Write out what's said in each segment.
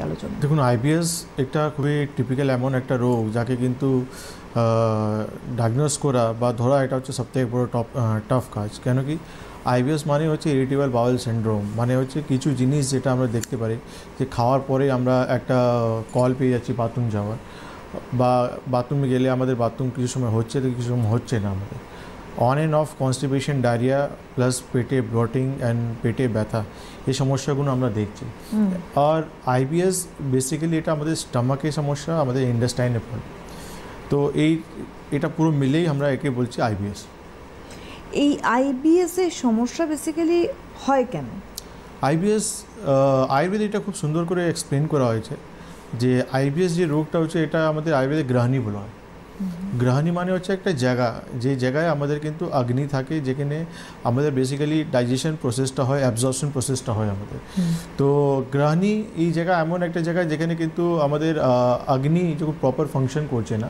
আলোচনা। দেখুন, আইবিএস একটা খুবই টিপিক্যাল এমন একটা রোগ যাকে কিন্তু ডায়াগনোস করা বা ধরা এটা হচ্ছে সবথেকে বড় টাফ কাজ। কেন কি আইবিএস মানে হচ্ছে ইরিটেবল বাউল সিনড্রোম, মানে হচ্ছে কিছু জিনিস যেটা আমরা দেখতে পারি যে খাওয়ার পরে আমরা একটা কল পেয়ে যাচ্ছি বাথরুম যাওয়ার, বা বাথরুমে গেলে আমাদের বাথরুম কিছু সময় হচ্ছে তো কিছু সময় হচ্ছে না আমাদের। On and of constipation, diarrhoea plus পেটে ব্লটিং অ্যান্ড পেটে ব্যথা, এই সমস্যাগুলো আমরা দেখছি। আর আইবিএস বেসিক্যালি এটা আমাদের স্টমাকের সমস্যা, আমাদের ইন্টেস্টাইনের ফল। তো এটা পুরো মিলেই আমরা একে বলছি আইবিএস। এই আইবিএস এর সমস্যা বেসিক্যালি হয় কেন? আইবিএস আয়ুর্বেদে এটা খুব সুন্দর করে এক্সপ্লেন করা হয়েছে যে আইবিএস যে রোগটা হচ্ছে এটা আমাদের আয়ুর্বেদে গ্রহাণী বলা হয়। গ্রহাণী মানে হচ্ছে একটা জায়গা, যে জায়গায় আমাদের কিন্তু অগ্নি থাকে, যেখানে আমাদের বেসিক্যালি ডাইজেশন প্রসেসটা হয়, অ্যাবজর্পশন প্রসেসটা হয় আমাদের। তো গ্রহাণী এই জায়গা এমন একটা জায়গা যেখানে কিন্তু আমাদের অগ্নি যখন প্রপার ফাংশন করছে না,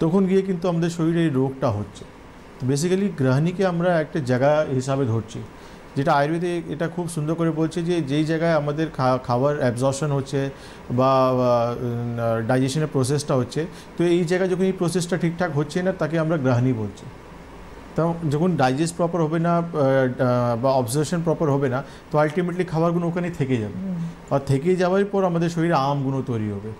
তখন গিয়ে কিন্তু আমাদের শরীরে এই রোগটা হচ্ছে। তো বেসিক্যালি গ্রহাণীকে আমরা একটা জায়গা হিসাবে ধরছি, যেটা আয়ুর্বেদে এটা খুব সুন্দর করে বলছে যে যেই জায়গায় আমাদের খাবার অ্যাবজর্পশন হচ্ছে বা ডাইজেশনের প্রসেসটা হচ্ছে, তো এই জায়গায় যখন এই প্রসেসটা ঠিকঠাক হচ্ছে না তাকে আমরা গ্রহাণী বলছি। তো যখন ডাইজেস্ট প্রপার হবে না বা অবজারভেশন প্রপার হবে না, তো আলটিমেটলি খাবারগুলো ওখানে থেকে যাবে, আর থেকে যাওয়ার পর আমাদের শরীরে আমগুলো তৈরি হবে।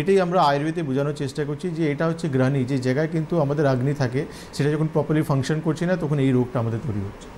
এটাই আমরা আয়ুর্বেদে বোঝানোর চেষ্টা করছি যে এটা হচ্ছে গ্রহাণী, যে জায়গায় কিন্তু আমাদের অগ্নি থাকে, সেটা যখন প্রপারলি ফাংশন করছে না তখন এই রোগটা আমাদের তৈরি হচ্ছে।